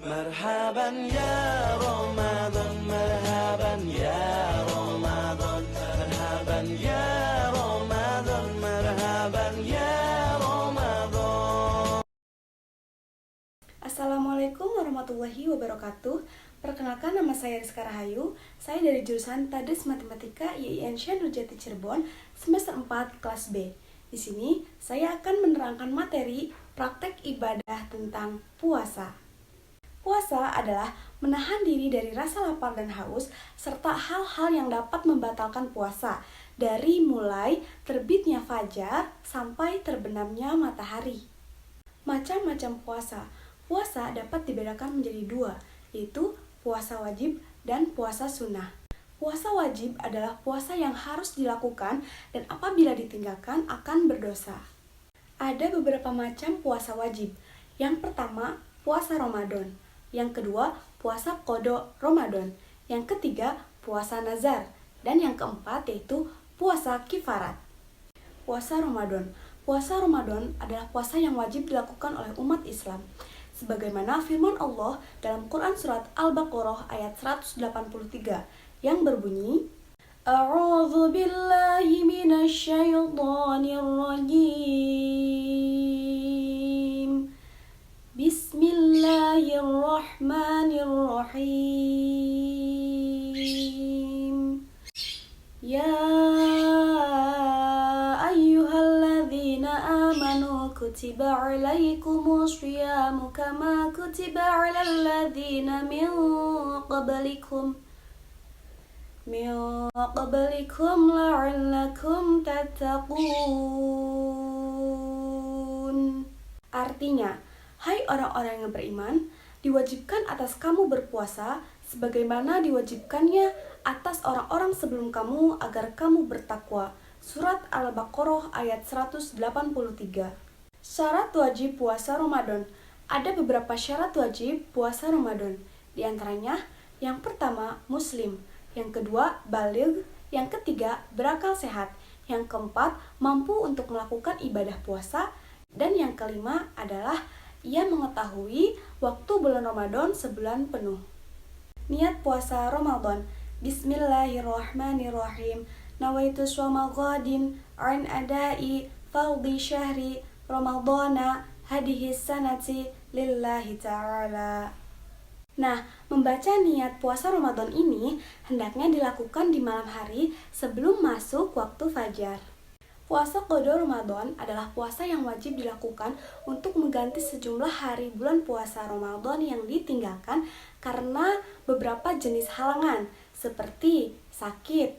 Marhaban ya Ramadan, marhaban ya Ramadan, marhaban ya Ramadan, marhaban ya Ramadan. Assalamualaikum warahmatullahi wabarakatuh. Perkenalkan, nama saya Rizka Rahayu. Saya dari jurusan Tadris Matematika IAIN Syekh Nurjati Cirebon, semester 4 kelas B. Di sini saya akan menerangkan materi praktek ibadah tentang puasa. Puasa adalah menahan diri dari rasa lapar dan haus serta hal-hal yang dapat membatalkan puasa, dari mulai terbitnya fajar sampai terbenamnya matahari. Macam-macam puasa. Puasa dapat dibedakan menjadi dua, yaitu puasa wajib dan puasa sunnah. Puasa wajib adalah puasa yang harus dilakukan dan apabila ditinggalkan akan berdosa. Ada beberapa macam puasa wajib. Yang pertama, puasa Ramadan. Yang kedua, puasa qada Ramadan. Yang ketiga, puasa nazar. Dan yang keempat yaitu puasa kifarat. Puasa Ramadan. Puasa Ramadan adalah puasa yang wajib dilakukan oleh umat Islam. Sebagaimana firman Allah dalam Quran Surat Al-Baqarah ayat 183 yang berbunyi, A'udzu billahi minasyaitonir rajim. Bismillahirrahmanirrahim. Ya kutiba alaikumus syiyamu kama kutiba alal ladzina min qablikum la'allakum tattaqun. Artinya, hai orang-orang yang beriman, diwajibkan atas kamu berpuasa sebagaimana diwajibkannya atas orang-orang sebelum kamu agar kamu bertakwa. Surat Al-Baqarah ayat 183. Syarat wajib puasa Ramadan. Ada beberapa syarat wajib puasa Ramadan. Di antaranya, yang pertama, muslim. Yang kedua, baligh. Yang ketiga, berakal sehat. Yang keempat, mampu untuk melakukan ibadah puasa. Dan yang kelima adalah ia mengetahui waktu bulan Ramadan sebulan penuh. Niat puasa Ramadan. Bismillahirrahmanirrahim. Nawaitu shoma ghadin an adai fardhi syahri Ramadana hadhihi sanati lillahi ta'ala. Nah, membaca niat puasa Ramadan ini hendaknya dilakukan di malam hari sebelum masuk waktu fajar. Puasa qada Ramadan adalah puasa yang wajib dilakukan untuk mengganti sejumlah hari bulan puasa Ramadan yang ditinggalkan karena beberapa jenis halangan seperti sakit,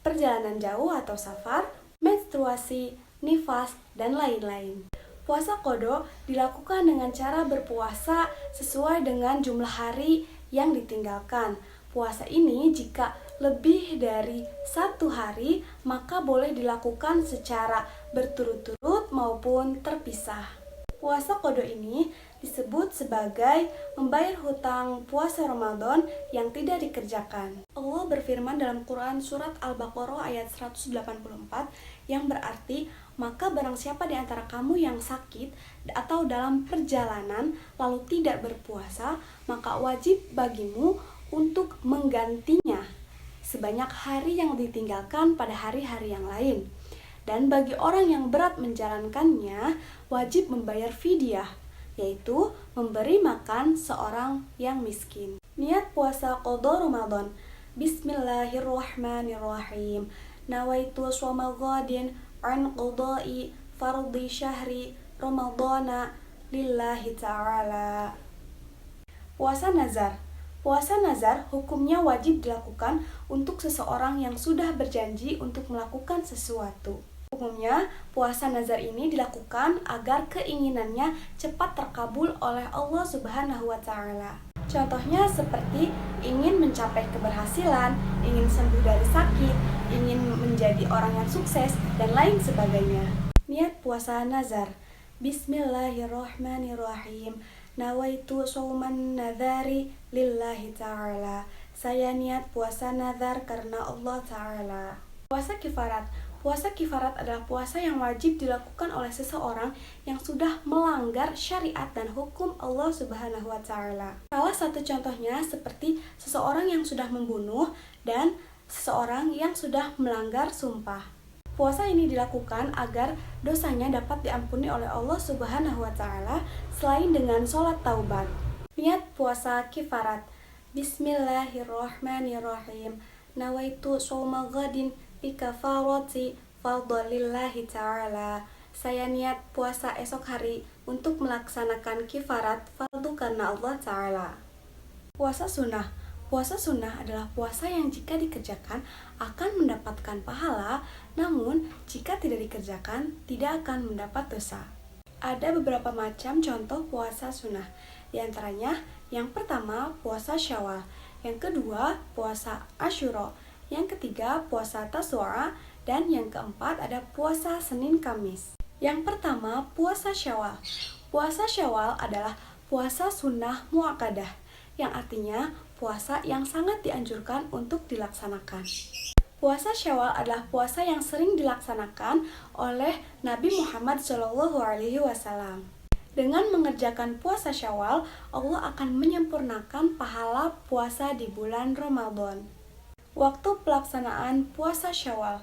perjalanan jauh atau safar, menstruasi, nifas, dan lain-lain. Puasa qada dilakukan dengan cara berpuasa sesuai dengan jumlah hari yang ditinggalkan. Puasa ini jika lebih dari 1 hari maka boleh dilakukan secara berturut-turut maupun terpisah. Puasa qada ini disebut sebagai membayar hutang puasa Ramadan yang tidak dikerjakan. Allah berfirman dalam Quran Surat Al-Baqarah ayat 184 yang berarti, maka barang siapa di antara kamu yang sakit atau dalam perjalanan lalu tidak berpuasa, maka wajib bagimu untuk menggantinya sebanyak hari yang ditinggalkan pada hari-hari yang lain. Dan bagi orang yang berat menjalankannya, wajib membayar fidyah, yaitu memberi makan seorang yang miskin. Niat puasa qada Ramadan. Bismillahirrahmanirrahim. Nawaitu shoma ghadin an qada'i fardhi syahri Ramadana lillahi ta'ala. Puasa nazar. Puasa nazar hukumnya wajib dilakukan untuk seseorang yang sudah berjanji untuk melakukan sesuatu. Umumnya, puasa nazar ini dilakukan agar keinginannya cepat terkabul oleh Allah Subhanahu wa Ta'ala. Contohnya seperti ingin mencapai keberhasilan, ingin sembuh dari sakit, ingin menjadi orang yang sukses, dan lain sebagainya. Niat puasa nazar. Bismillahirrahmanirrahim. Nawaitu shauman nadhari lillahi ta'ala. Saya niat puasa nazar karena Allah Ta'ala. Puasa kifarat. puasa kifarat adalah puasa yang wajib dilakukan oleh seseorang yang sudah melanggar syariat dan hukum Allah Subhanahu wa Ta'ala. Salah satu contohnya seperti seseorang yang sudah membunuh dan seseorang yang sudah melanggar sumpah. Puasa ini dilakukan agar dosanya dapat diampuni oleh Allah Subhanahu wa Ta'ala selain dengan sholat taubat. Niat puasa kifarat. Bismillahirrahmanirrahim. Nawaitu shauma ghadin bi kafarati fardhalillahi ta'ala. Saya niat puasa esok hari untuk melaksanakan kifarat fardu karena Allah Ta'ala. Puasa sunnah. Puasa sunnah adalah puasa yang jika dikerjakan akan mendapatkan pahala, namun jika tidak dikerjakan tidak akan mendapat dosa. Ada beberapa macam contoh puasa sunnah. Di antaranya, yang pertama puasa Syawal, yang kedua puasa Asyura, yang ketiga puasa Tasu'a, dan yang keempat ada puasa Senin Kamis. Yang pertama puasa Syawal. Puasa Syawal adalah puasa sunnah muakkadah, yang artinya puasa yang sangat dianjurkan untuk dilaksanakan. Puasa Syawal adalah puasa yang sering dilaksanakan oleh Nabi Muhammad SAW. Dengan mengerjakan puasa Syawal, Allah akan menyempurnakan pahala puasa di bulan Ramadan. Waktu pelaksanaan puasa Syawal.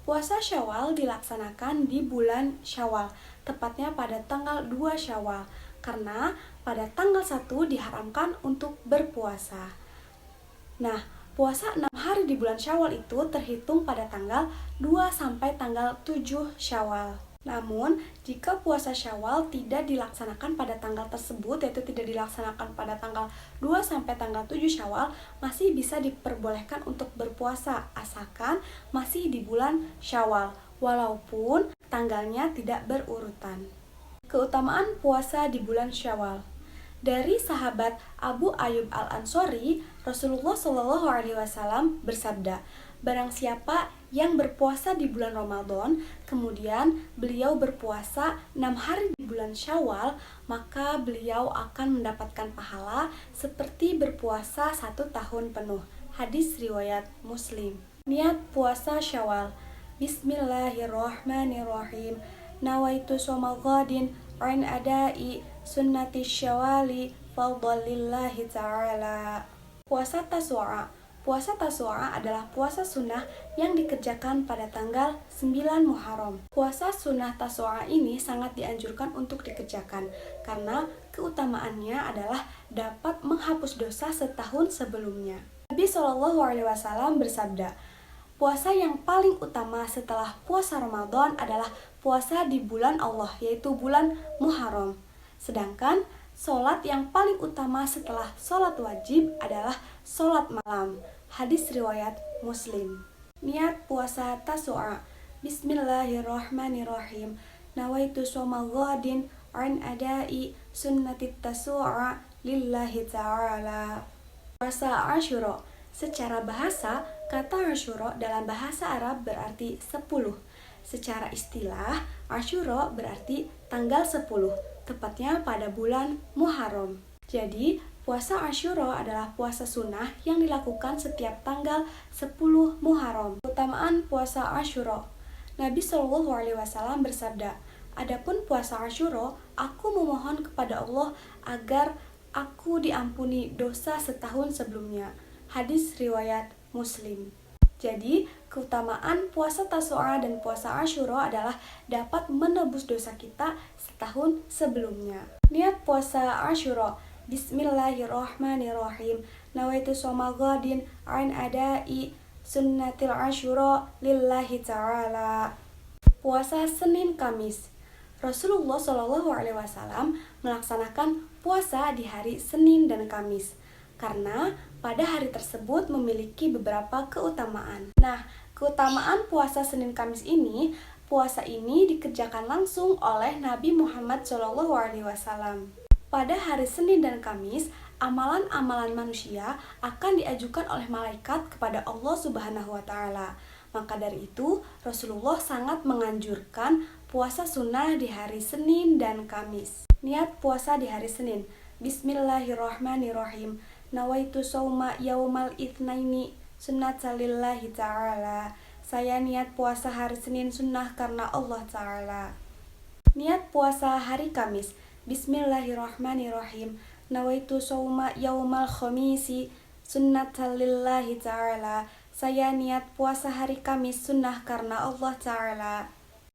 Puasa Syawal dilaksanakan di bulan Syawal, tepatnya pada tanggal 2 Syawal, karena pada tanggal 1 diharamkan untuk berpuasa. Nah, puasa 6 hari di bulan Syawal itu terhitung pada tanggal 2 sampai tanggal 7 Syawal. Namun, jika puasa Syawal tidak dilaksanakan pada tanggal tersebut, yaitu tidak dilaksanakan pada tanggal 2 sampai tanggal 7 Syawal, masih bisa diperbolehkan untuk berpuasa asalkan masih di bulan Syawal, walaupun tanggalnya tidak berurutan. Keutamaan puasa di bulan Syawal. Dari sahabat Abu Ayyub Al-Ansori, Rasulullah SAW bersabda, barang siapa yang berpuasa di bulan Ramadan, kemudian beliau berpuasa 6 hari di bulan Syawal, maka beliau akan mendapatkan pahala seperti berpuasa 1 tahun penuh. Hadis riwayat Muslim. Niat puasa Syawal. Bismillahirrahmanirrahim. Nawaitu shauma ghadin an adai sunnati syawali fardhalillahi ta'ala. Puasa Tasu'a. Puasa Tasu'a adalah puasa sunnah yang dikerjakan pada tanggal 9 Muharram. Puasa sunnah Tasu'a ini sangat dianjurkan untuk dikerjakan karena keutamaannya adalah dapat menghapus dosa setahun sebelumnya. Nabi SAW bersabda, puasa yang paling utama setelah puasa Ramadan adalah puasa di bulan Allah, yaitu bulan Muharram. Sedangkan sholat yang paling utama setelah sholat wajib adalah sholat malam. Hadis riwayat Muslim. Niat puasa Tasu'a. Bismillahirrahmanirrahim. Nawaitu shauma ghadin an adai sunnati Tasu'a lillahi ta'ala. Puasa Asyura. Secara bahasa, kata Asyura dalam bahasa Arab berarti 10. Secara istilah, Asyura berarti tanggal 10, tepatnya pada bulan Muharram. Jadi, puasa Asyura adalah puasa sunnah yang dilakukan setiap tanggal 10 Muharram. Keutamaan puasa Asyura. Nabi SAW bersabda, adapun puasa Asyura, aku memohon kepada Allah agar aku diampuni dosa setahun sebelumnya. Hadis riwayat Muslim. Jadi, keutamaan puasa Tasu'a dan puasa Asyura adalah dapat menebus dosa kita setahun sebelumnya. Niat puasa Asyura. Bismillahirrahmanirrahim. Nawaitu shauma ghadin an adai sunnatil Asyura lillahi ta'ala. Puasa Senin Kamis. Rasulullah SAW melaksanakan puasa di hari Senin dan Kamis karena pada hari tersebut memiliki beberapa keutamaan. Nah, keutamaan puasa Senin Kamis ini, puasa ini dikerjakan langsung oleh Nabi Muhammad SAW. Pada hari Senin dan Kamis, amalan-amalan manusia akan diajukan oleh malaikat kepada Allah Subhanahu wa Ta'ala. Maka dari itu, Rasulullah sangat menganjurkan puasa sunnah di hari Senin dan Kamis. Niat puasa di hari Senin. Bismillahirrahmanirrahim. Nawaitu shauma yaumal itsnaini sunnatan lillahi ta'ala. Saya niat puasa hari Senin sunnah karena Allah Ta'ala. Niat puasa hari Kamis. Bismillahirrahmanirrahim. Nawaitu shauma yaumal khamisi sunnatan lillahi ta'ala. Saya niat puasa hari Kamis sunnah karena Allah Ta'ala.